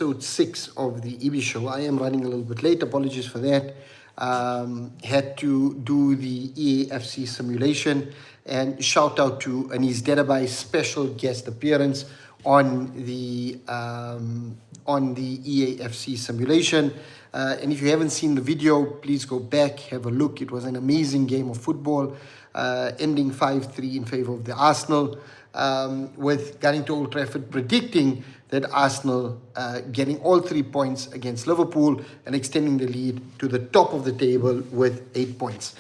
episode 6 of the EB show. I am running a little bit late. Apologies for that. Had to do the EAFC simulation, and shout out to Anis Dedabai special guest appearance on the EAFC simulation. And if you haven't seen the video, please go back, have a look. It was an amazing game of football, ending 5-3 in favor of the Arsenal, with getting to Old Trafford predicting that Arsenal getting all 3 points against Liverpool and extending the lead to the top of the table with 8 points.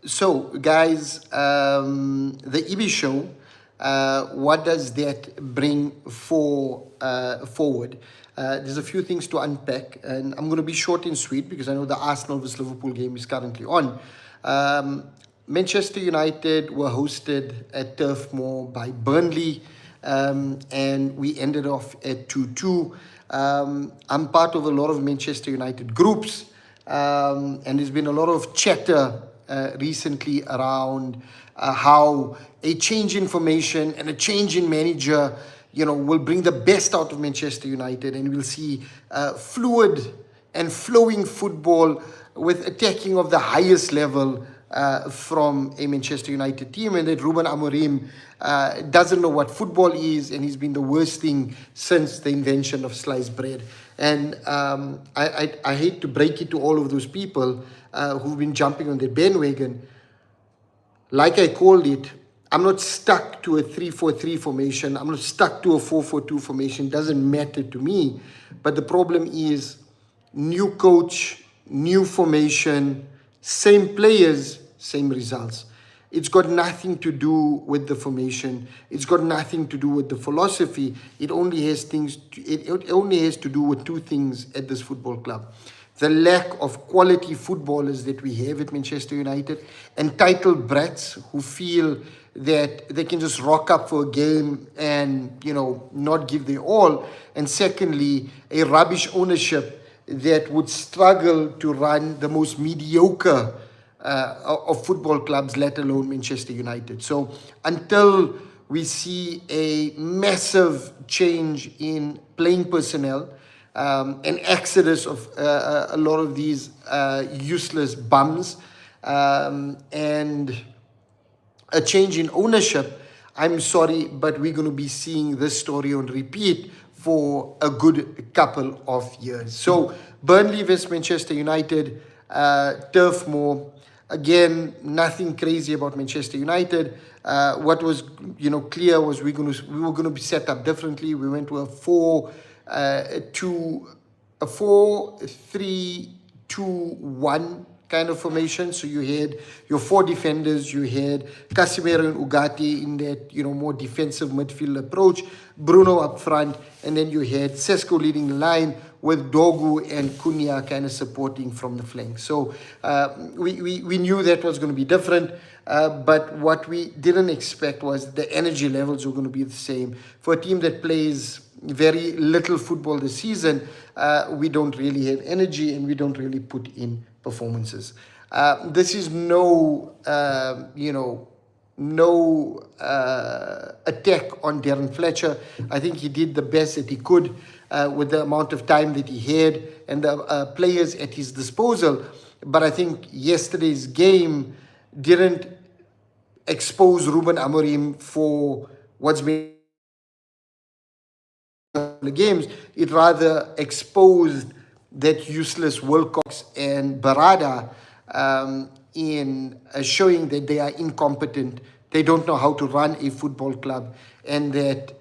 So, guys, the EB show, what does that bring forward? There's a few things to unpack, and I'm going to be short and sweet because I know the Arsenal vs Liverpool game is currently on. Manchester United were hosted at Turf Moor by Burnley, and we ended off at 2-2. I'm part of a lot of Manchester United groups, and there's been a lot of chatter recently around how a change in formation and a change in manager, will bring the best out of Manchester United, and we'll see fluid and flowing football with attacking of the highest level from a Manchester United team, and that Ruben Amorim doesn't know what football is, and he's been the worst thing since the invention of sliced bread. And I hate to break it to all of those people who've been jumping on the bandwagon. Like I called it, I'm not stuck to a 3-4-3 formation. I'm not stuck to a 4-4-2 formation. It doesn't matter to me. But the problem is new coach, new formation, same players, same results. It's got nothing to do with the formation. It's got nothing to do with the philosophy. It only has to do with two things at this football club: the lack of quality footballers that we have at Manchester United, entitled brats who feel that they can just rock up for a game and not give their all, and secondly, a rubbish ownership that would struggle to run the most mediocre of football clubs, let alone Manchester United. So until we see a massive change in playing personnel, an exodus of a lot of these useless bums, and a change in ownership, I'm sorry, but we're going to be seeing this story on repeat for a good couple of years. So Burnley vs Manchester United, Turf Moor. Again, nothing crazy about Manchester United. What was clear was we were going to be set up differently. We went to a 4-3-2-1 kind of formation. So you had your four defenders, you had Casemiro and Ugarte in that more defensive midfield approach, Bruno up front, and then you had Sesko leading the line with Dogu and Cunha kind of supporting from the flank. So we knew that was going to be different, but what we didn't expect was the energy levels were going to be the same. For a team that plays very little football this season, we don't really have energy and we don't really put in performances. This is no attack on Darren Fletcher. I think he did the best that he could with the amount of time that he had and the players at his disposal. But I think yesterday's game didn't expose Ruben Amorim for what's been the games. It rather exposed that useless Wilcox and Barada in showing that they are incompetent. They don't know how to run a football club, and that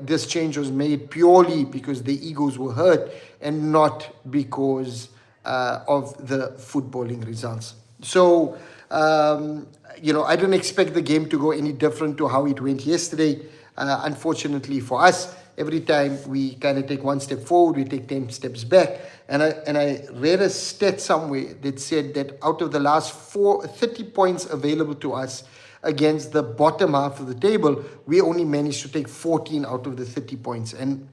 this change was made purely because the egos were hurt and not because of the footballing results. So I don't expect the game to go any different to how it went yesterday. Unfortunately for us, every time we kind of take one step forward, we take 10 steps back. And I read a stat somewhere that said that out of the last 30 points available to us against the bottom half of the table, we only managed to take 14 out of the 30 points. And,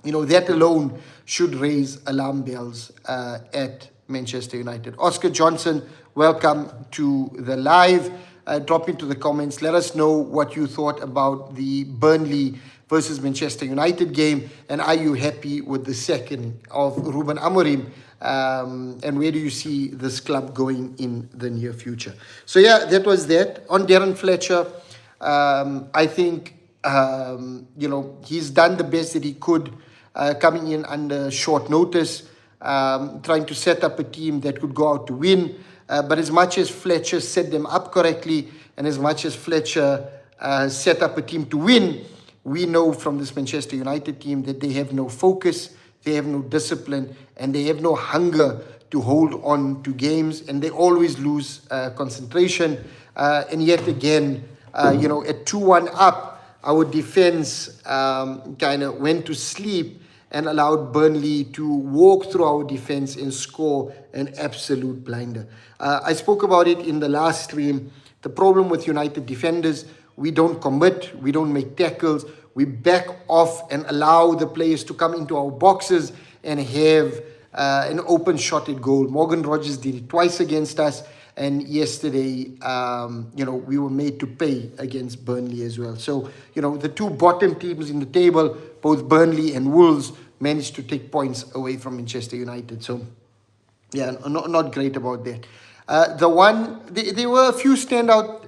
that alone should raise alarm bells at Manchester United. Oscar Johnson, welcome to the live. Drop into the comments. Let us know what you thought about the Burnley versus Manchester United game? And are you happy with the second of Ruben Amorim? And where do you see this club going in the near future? So yeah, that was that. On Darren Fletcher, I think, he's done the best that he could, coming in under short notice, trying to set up a team that could go out to win. But as much as Fletcher set them up correctly, and as much as Fletcher set up a team to win, we know from this Manchester United team that they have no focus, they have no discipline, and they have no hunger to hold on to games, and they always lose concentration. And yet again, at 2-1 up, our defense kind of went to sleep and allowed Burnley to walk through our defense and score an absolute blinder. I spoke about it in the last stream. The problem with United defenders, we don't commit, we don't make tackles, we back off and allow the players to come into our boxes and have an open shot at goal. Morgan Rogers did it twice against us, and yesterday, we were made to pay against Burnley as well. So, the two bottom teams in the table, both Burnley and Wolves, managed to take points away from Manchester United. So, yeah, not great about that. There were a few standout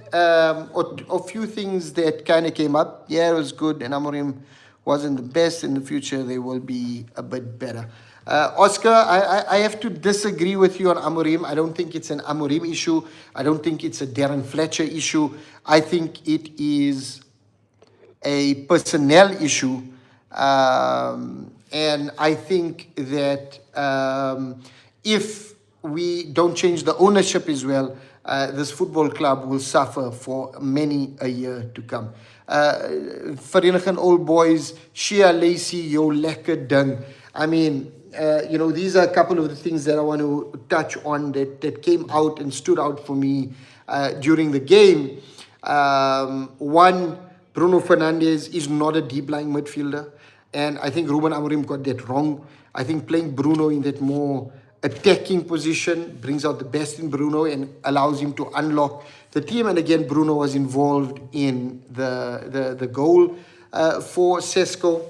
or a few things that kind of came up. Yeah, it was good, and Amorim wasn't the best. In the future, they will be a bit better. Oscar, I have to disagree with you on Amorim. I don't think it's an Amorim issue. I don't think it's a Darren Fletcher issue. I think it is a personnel issue. And I think that if we don't change the ownership as well, this football club will suffer for many a year to come. Vereniging Old Boys, Shea Lacey, yo lekker ding. I mean, these are a couple of the things that I want to touch on that came out and stood out for me during the game. One, Bruno Fernandes is not a deep-lying midfielder, and I think Ruben Amorim got that wrong. I think playing Bruno in that more attacking position brings out the best in Bruno and allows him to unlock the team. And again, Bruno was involved in the goal for Sesko.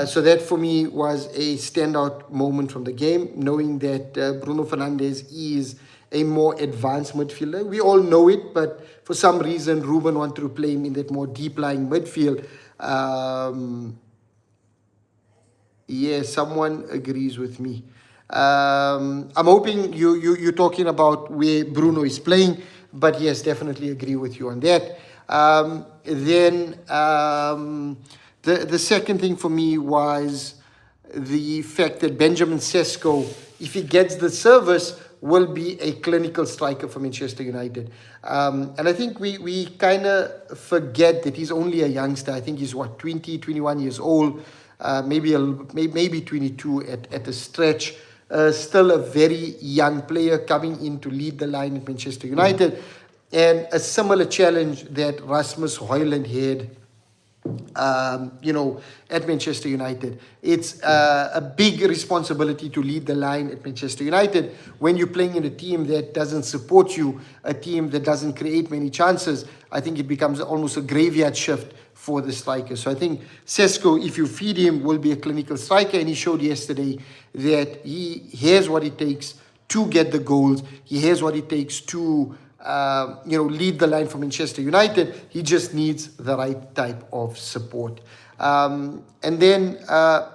So that for me was a standout moment from the game, knowing that Bruno Fernandes is a more advanced midfielder. We all know it, but for some reason, Ruben wanted to play him in that more deep-lying midfield. Someone agrees with me. I'm hoping you're talking about where Bruno is playing, but yes, definitely agree with you on that. The second thing for me was the fact that Benjamin Sesko, if he gets the service, will be a clinical striker for Manchester United. And I think we kind of forget that he's only a youngster. I think he's, 20, 21 years old, maybe 22 at a stretch. Still a very young player coming in to lead the line at Manchester United. And a similar challenge that Rasmus Højlund had at Manchester United. It's a big responsibility to lead the line at Manchester United when you're playing in a team that doesn't support you, a team that doesn't create many chances. I think it becomes almost a graveyard shift for the striker. So I think Sesko, if you feed him, will be a clinical striker, and he showed yesterday that he has what it takes to get the goals. He has what it takes to lead the line for Manchester United. He just needs the right type of support. And then,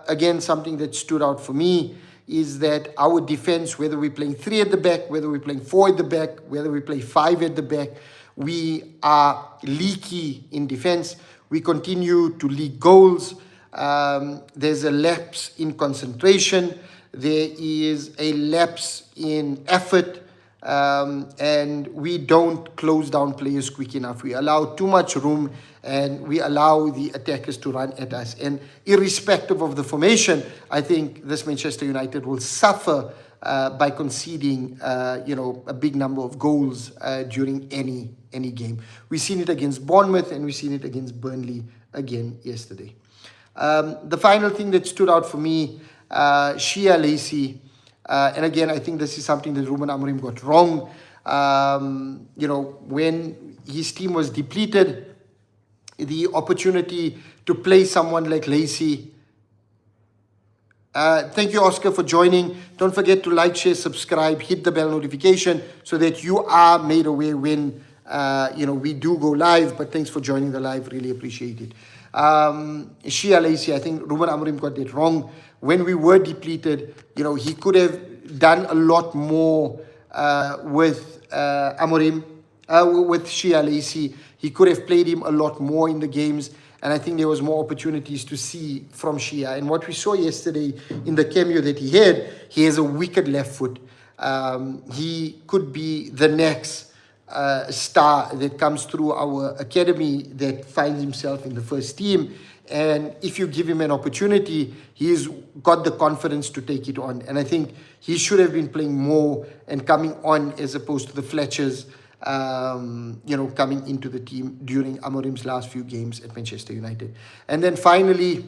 again, something that stood out for me is that our defense, whether we're playing 3 at the back, whether we're playing 4 at the back, whether we play 5 at the back, we are leaky in defense. We continue to leak goals. There's a lapse in concentration. There is a lapse in effort. And we don't close down players quick enough. We allow too much room, and we allow the attackers to run at us. And irrespective of the formation, I think this Manchester United will suffer by conceding, a big number of goals during any game. We've seen it against Bournemouth, and we've seen it against Burnley again yesterday. The final thing that stood out for me, Shea Lacey. And again, I think this is something that Ruben Amorim got wrong. When his team was depleted, the opportunity to play someone like Lacey. Thank you, Oscar, for joining. Don't forget to like, share, subscribe, hit the bell notification so that you are made aware when we do go live. But thanks for joining the live. Really appreciate it. Shea Lacey, I think Ruben Amorim got that wrong. When we were depleted, he could have done a lot more with Amorim, with Shea Lacey. He could have played him a lot more in the games. And I think there was more opportunities to see from Shea. And what we saw yesterday in the cameo that he has a wicked left foot. He could be the next star that comes through our academy that finds himself in the first team. And if you give him an opportunity, he's got the confidence to take it on. And I think he should have been playing more and coming on as opposed to the Fletchers coming into the team during Amorim's last few games at Manchester United. And then finally,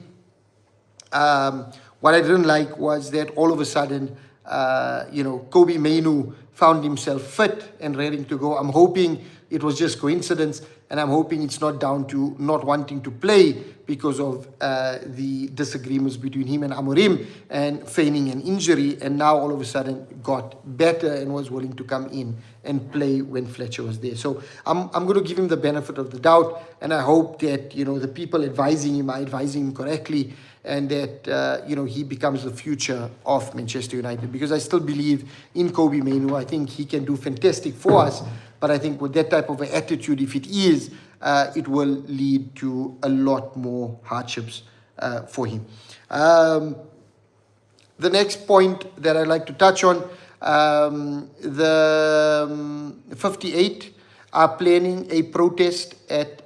what I didn't like was that all of a sudden, Kobe Mainoo found himself fit and ready to go. I'm hoping it was just coincidence, and I'm hoping it's not down to not wanting to play because of the disagreements between him and Amorim and feigning an injury, and now all of a sudden got better and was willing to come in and play when Fletcher was there. So I'm going to give him the benefit of the doubt, and I hope that the people advising him are advising him correctly, and that he becomes the future of Manchester United, because I still believe in Kobe Mainoo. I think he can do fantastic for us, but I think with that type of an attitude, if it is, it will lead to a lot more hardships for him. The next point that I'd like to touch on, the 58 are planning a protest at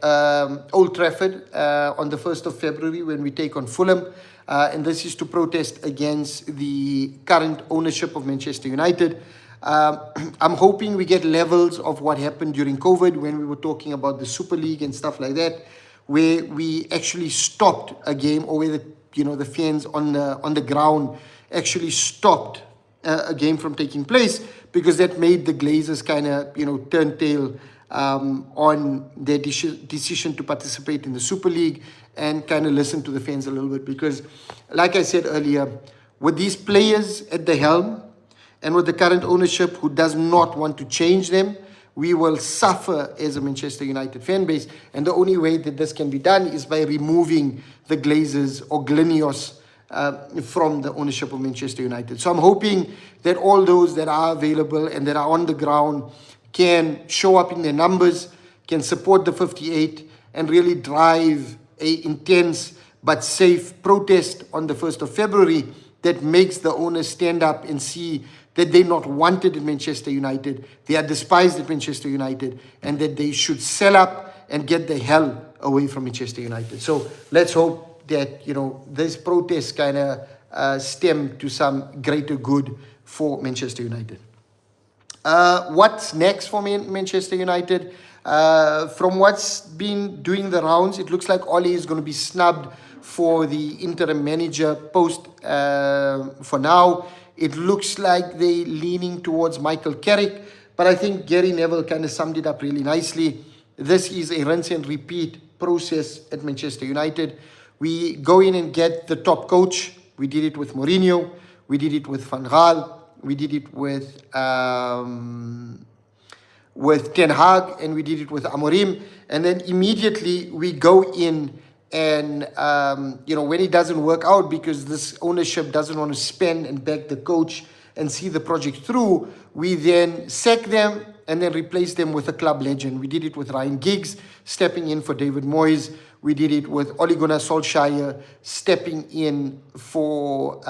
Old Trafford on the 1st of February when we take on Fulham. And this is to protest against the current ownership of Manchester United. I'm hoping we get levels of what happened during COVID when we were talking about the Super League and stuff like that, where we actually stopped a game, or where the fans on the ground actually stopped a game from taking place, because that made the Glazers kind of turn tail on their decision to participate in the Super League and kind of listen to the fans a little bit. Because like I said earlier, with these players at the helm and with the current ownership who does not want to change them, we will suffer as a Manchester United fan base. And the only way that this can be done is by removing the Glazers or Glenios from the ownership of Manchester United. So I'm hoping that all those that are available and that are on the ground can show up in their numbers, can support the 58, and really drive a intense but safe protest on the 1st of February that makes the owners stand up and see that they're not wanted in Manchester United, they are despised at Manchester United, and that they should sell up and get the hell away from Manchester United. So let's hope that, this protest kind of stem to some greater good for Manchester United. What's next for Manchester United? From what's been doing the rounds, it looks like Oli is going to be snubbed for the interim manager post for now. It looks like they're leaning towards Michael Carrick, but I think Gary Neville kind of summed it up really nicely. This is a rinse and repeat process at Manchester United. We go in and get the top coach. We did it with Mourinho. We did it with Van Gaal. We did it with Ten Hag, and we did it with Amorim. And then immediately we go in and, when it doesn't work out because this ownership doesn't want to spend and back the coach and see the project through, we then sack them and then replace them with a club legend. We did it with Ryan Giggs stepping in for David Moyes. We did it with Ole Gunnar Solskjaer stepping in for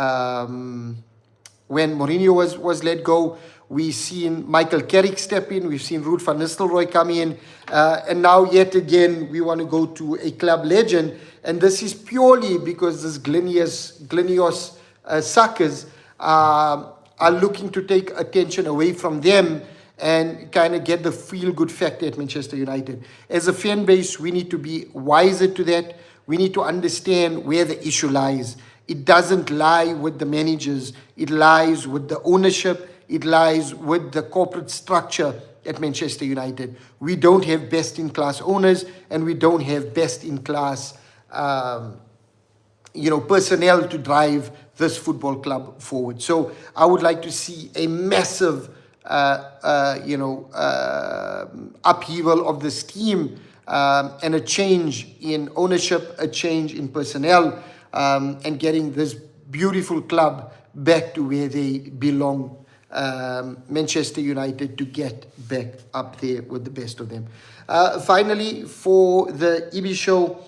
when Mourinho was let go. We've seen Michael Carrick step in. We've seen Ruud van Nistelrooy come in. And now yet again, we want to go to a club legend. And this is purely because this Glenios suckers are looking to take attention away from them and kind of get the feel-good factor at Manchester United. As a fan base, we need to be wiser to that. We need to understand where the issue lies. It doesn't lie with the managers. It lies with the ownership. It lies with the corporate structure at Manchester United. We don't have best-in-class owners, and we don't have best-in-class personnel to drive this football club forward. So I would like to see a massive, upheaval of this team, and a change in ownership, a change in personnel, and getting this beautiful club back to where they belong. Manchester United to get back up there with the best of them. Finally, for the EB show,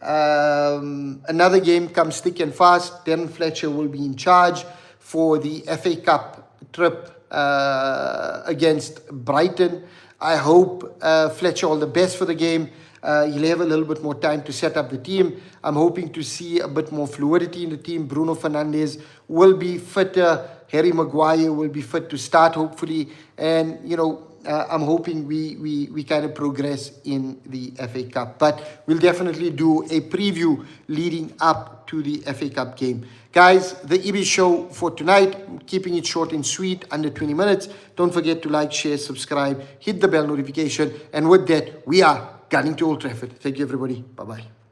another game comes thick and fast. Darren Fletcher will be in charge for the FA Cup trip against Brighton. I hope Fletcher all the best for the game. He'll have a little bit more time to set up the team. I'm hoping to see a bit more fluidity in the team. Bruno Fernandes will be fitter. Harry Maguire will be fit to start, hopefully. And, I'm hoping we kind of progress in the FA Cup. But we'll definitely do a preview leading up to the FA Cup game. Guys, the EB show for tonight, I'm keeping it short and sweet, under 20 minutes. Don't forget to like, share, subscribe, hit the bell notification. And with that, we are gunning to Old Trafford. Thank you, everybody. Bye-bye.